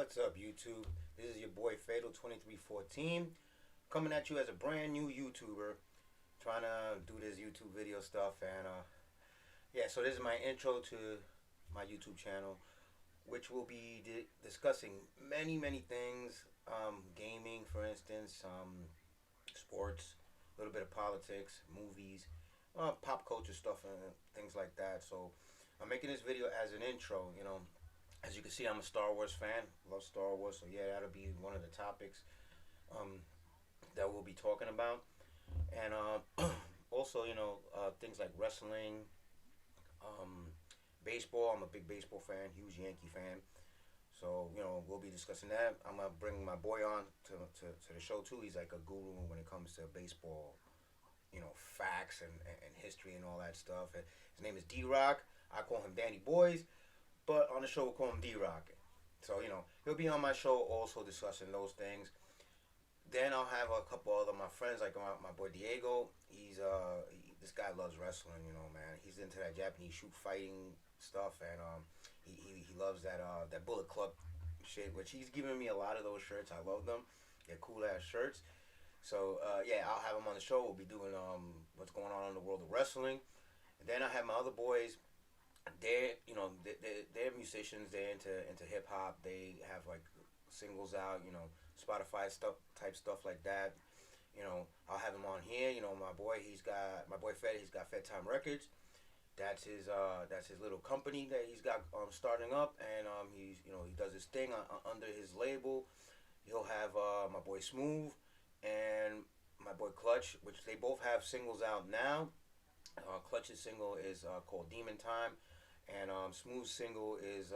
What's up, YouTube? This is your boy Fatal2314 coming at you as a brand new YouTuber trying to do this YouTube video stuff. And yeah, so this is my intro to my YouTube channel, which will be discussing many things. Gaming, for instance, sports, a little bit of politics, movies, pop culture stuff, and things like that. So I'm making this video as an intro. As you can see, I'm a Star Wars fan. Love Star Wars, so yeah, that'll be one of the topics um, that we'll be talking about. And also, things like wrestling, um, baseball. I'm a big baseball fan, huge Yankee fan. So we'll be discussing that. I'm gonna bring my boy on to the show too. He's like a guru when it comes to baseball, facts and history and all that stuff. His name is D-Rock. I call him Danny Boys, but on the show we'll call him D-Rock. So he'll be on my show also discussing those things. Then I'll have a couple other my friends, like my boy Diego. This guy loves wrestling, man. He's into that Japanese shoot fighting stuff, and he loves that Bullet Club shit, which he's giving me a lot of those shirts. I love them. They're cool ass shirts. So yeah, I'll have him on the show. We'll be doing what's going on in the world of wrestling. And then I have my other boys. They're musicians. They're into hip hop. They have like singles out, Spotify stuff like that. I'll have him on here. My boy Fed. He's got Fed Time Records. That's his little company that he's got starting up, and he does his thing under his label. He'll have my boy Smooth and my boy Clutch, which they both have singles out now. Clutch's single is called Demon Time, and Smooth's single is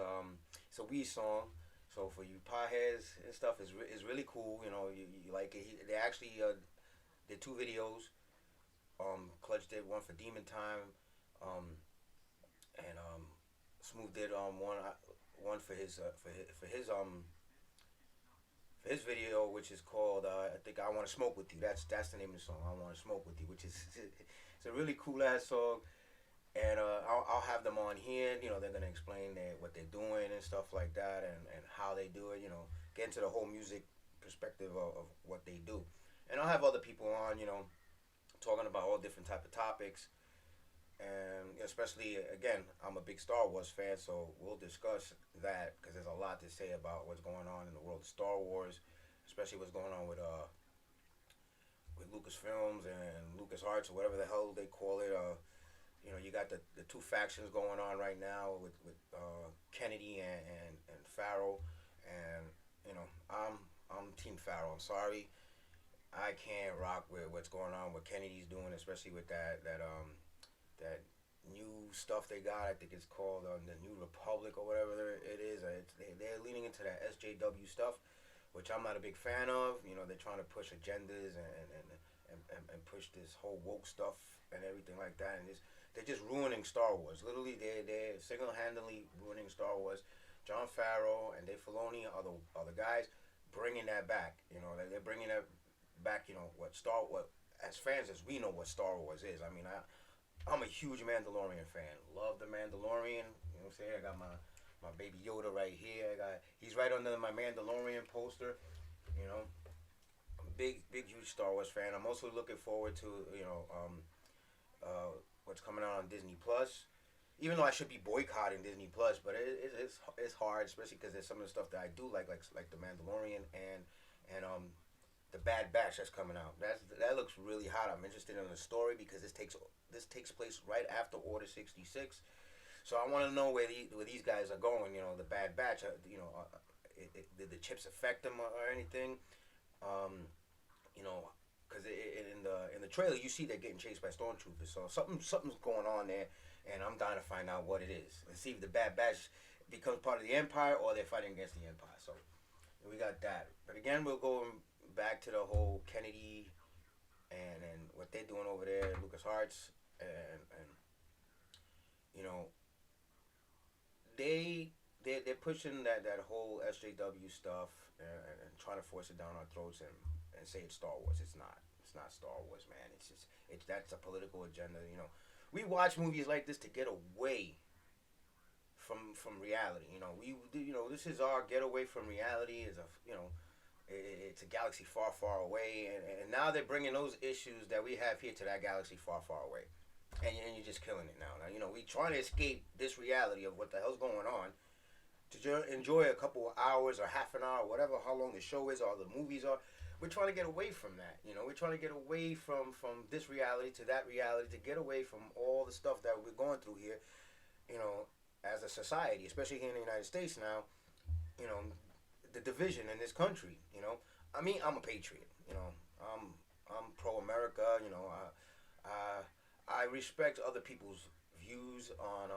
it's a Wii song. So for you potheads and stuff, is really cool. You like it. They actually did two videos. Clutch did one for Demon Time, and Smooth did one for his video, which is called I think I Want to Smoke With You. That's the name of the song. I Want to Smoke With You, which is it's a really cool ass song. And I'll have them on here. They're gonna explain what they're doing and stuff like that, and how they do it. Get into the whole music perspective of what they do. And I'll have other people on, talking about all different type of topics. And especially, again, I'm a big Star Wars fan, so we'll discuss that because there's a lot to say about what's going on in the world of Star Wars, especially what's going on with Lucasfilms and LucasArts or whatever the hell they call it. You got the two factions going on right now with Kennedy and Farrell, and I'm Team Farrell. I'm sorry, I can't rock with what's going on, what Kennedy's doing, especially with that new stuff they got. I think it's called the New Republic or whatever it is. They're leaning into that SJW stuff, which I'm not a big fan of. They're trying to push agendas and push this whole woke stuff and everything like that, and they're just ruining Star Wars. Literally, they're single-handedly ruining Star Wars. Jon Favreau and Dave Filoni are the guys bringing that back. They're bringing that back. What as fans as we know what Star Wars is. I mean, I'm a huge Mandalorian fan. Love the Mandalorian. You know what I'm saying? I got my baby Yoda right here. He's right under my Mandalorian poster. I'm a big huge Star Wars fan. I'm also looking forward to what's coming out on Disney Plus. Even though I should be boycotting Disney Plus, but it's hard, especially because there's some of the stuff that I do like the Mandalorian and the Bad Batch that's coming out. That looks really hot. I'm interested in the story because this takes place right after Order 66. So I want to know where these guys are going. The Bad Batch. Did the chips affect them or anything? Because in the trailer you see they're getting chased by stormtroopers. So something's going on there, and I'm dying to find out what it is and see if the Bad Batch becomes part of the Empire or they're fighting against the Empire. So we got that. But again, we'll go back to the whole Kennedy and what they're doing over there at LucasArts, and they're pushing that whole SJW stuff and trying to force it down our throats and say it's Star Wars. It's not Star Wars, man. That's a political agenda. We watch movies like this to get away from reality. This is our getaway from reality. Is a it's a galaxy far, far away, and now they're bringing those issues that we have here to that galaxy far, far away, and you're just killing it now. Now we trying to escape this reality of what the hell's going on to enjoy a couple of hours or half an hour, whatever, how long the show is or the movies are. We're trying to get away from that. We're trying to get away from this reality to that reality, to get away from all the stuff that we're going through here. As a society, especially here in the United States now. You know, the division in this country. I'm a patriot. I'm pro America. I respect other people's views on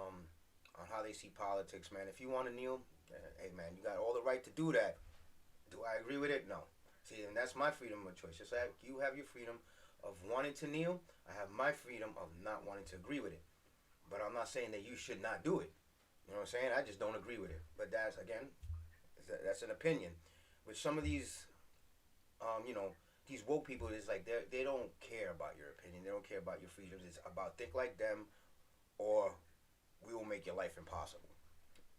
how they see politics, man. If you want to kneel, hey, man, you got all the right to do that. Do I agree with it? No. See, and that's my freedom of choice. Just like you have your freedom of wanting to kneel, I have my freedom of not wanting to agree with it. But I'm not saying that you should not do it. You know what I'm saying? I just don't agree with it. But that's an opinion. With some of these, these woke people, it's like they don't care about your opinion. They don't care about your freedoms. It's about think like them, or we will make your life impossible.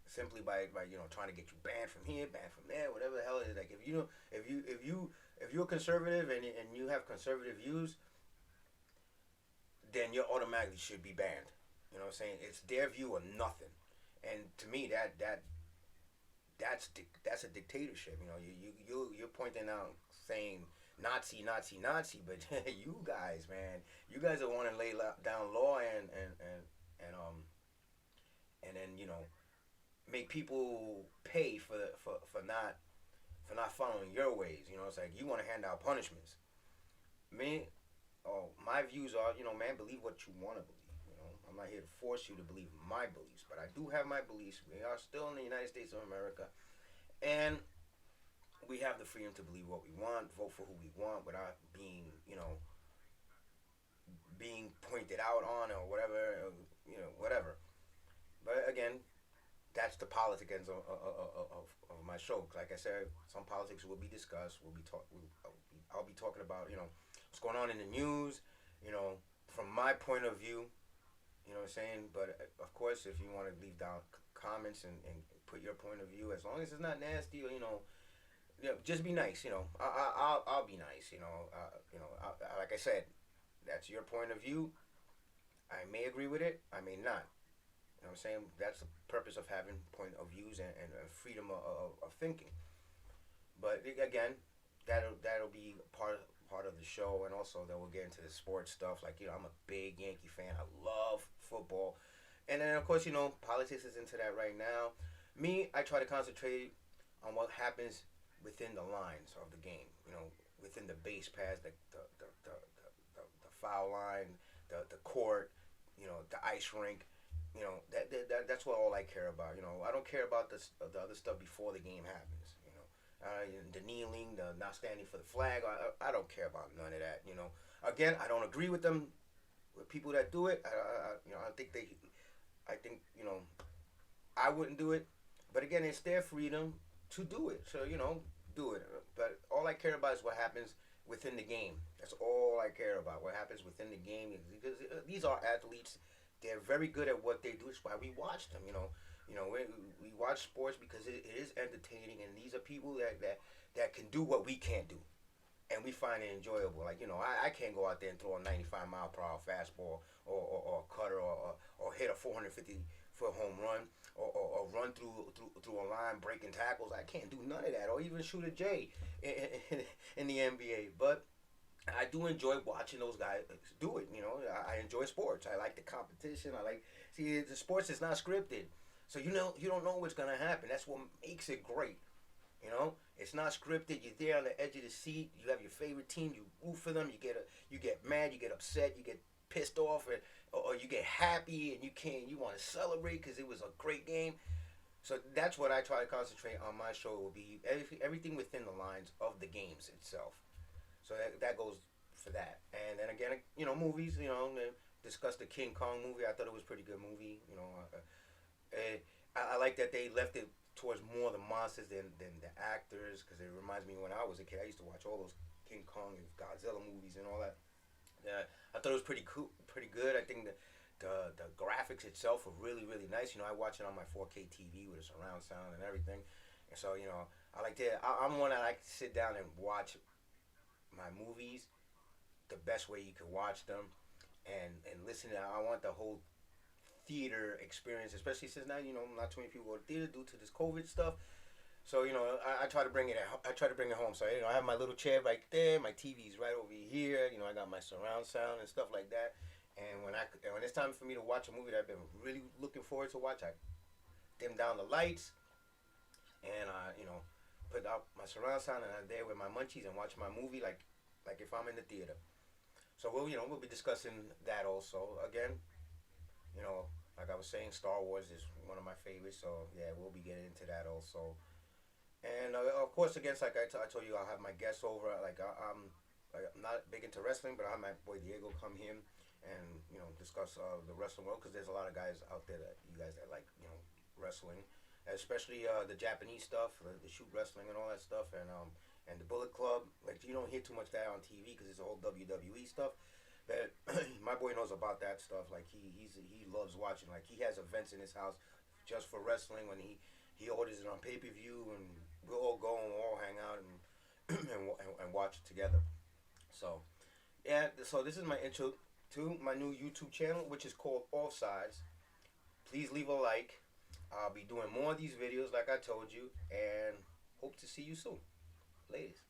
Simply by trying to get you banned from here, banned from there, whatever the hell it is. Like if you're conservative and you have conservative views, then you automatically should be banned. You know what I'm saying? It's their view or nothing. And to me, that's a dictatorship. You're pointing out saying Nazi, Nazi, Nazi, but you guys, man, you guys are want to lay down law and then make people pay for not following your ways. It's like you want to hand out punishments. My views are, man, believe what you want to believe. I'm not here to force you to believe my beliefs, but I do have my beliefs. We are still in the United States of America, and we have the freedom to believe what we want, vote for who we want, without being, being pointed out on or whatever, whatever. But again, that's the politics of my show. Like I said, some politics will be discussed. I'll be talking about, what's going on in the news, from my point of view. You know what I'm saying? But of course, if you want to leave down comments and put your point of view, as long as it's not nasty or just be nice. I'll be nice. Like I said, that's your point of view. I may agree with it. I may not. You know what I'm saying? That's the purpose of having point of views and freedom of thinking. But again, that'll be part of the show, and also then we'll get into the sports stuff. Like I'm a big Yankee fan. I love football, and then of course politics is into that right now. Me, I try to concentrate on what happens within the lines of the game. Within the base paths, the foul line, the court, the ice rink. That's what all I care about. I don't care about the other stuff before the game happens. The kneeling, the not standing for the flag. I don't care about none of that. Again, I don't agree with them, with people that do it. I think I wouldn't do it. But again, it's their freedom to do it. So do it. But all I care about is what happens within the game. That's all I care about. What happens within the game, because these are athletes. They're very good at what they do. It's why we watch them. We watch sports because it is entertaining, and these are people that can do what we can't do, and we find it enjoyable. Like I can't go out there and throw a 95-mile-per-hour fastball or cutter or hit a 450-foot home run or run through a line breaking tackles. I can't do none of that, or even shoot a J in the NBA. But I do enjoy watching those guys do it. I enjoy sports. I like the competition. The sports is not scripted. So you don't know what's gonna happen. That's what makes it great. It's not scripted. You're there on the edge of the seat. You have your favorite team. You root for them. You get mad. You get upset. You get pissed off, or you get happy, and you want to celebrate because it was a great game. So that's what I try to concentrate on. My show will be everything within the lines of the games itself. So that goes for that. And then again, movies. Discussed the King Kong movie. I thought it was a pretty good movie. I like that they left it towards more the monsters than the actors, because it reminds me when I was a kid. I used to watch all those King Kong and Godzilla movies and all that. Yeah, I thought it was pretty cool, pretty good. I think the graphics itself are really really nice. You know, I watch it on my 4K TV with a surround sound and everything. And so you know, I like to. I'm one that like to sit down and watch my movies the best way you can watch them, and listen. I want the whole theater experience, especially since now you know not too many people go to theater due to this COVID stuff. So you know, I try to bring it. I try to bring it home. So you know, I have my little chair right there. My TV's right over here. You know, I got my surround sound and stuff like that. And when it's time for me to watch a movie that I've been really looking forward to watch, I dim down the lights and you know, put out my surround sound and I'm there with my munchies and watch my movie like if I'm in the theater. So we'll be discussing that also again. You know, like I was saying, Star Wars is one of my favorites. So yeah, we'll be getting into that also. And of course, again, like I told you, I'll have my guests over. I'm not big into wrestling, but I have my boy Diego come here and discuss the wrestling world because there's a lot of guys out there that you guys that like wrestling, especially the Japanese stuff, the shoot wrestling and all that stuff, and the Bullet Club. Like you don't hear too much of that on TV because it's the whole WWE stuff. But my boy knows about that stuff. Like he loves watching. Like he has events in his house just for wrestling when he orders it on pay-per-view and we'll all go and we'll all hang out and watch it together. So yeah, so this is my intro to my new YouTube channel, which is called Offsides. Please leave a like. I'll be doing more of these videos like I told you, and hope to see you soon. Ladies.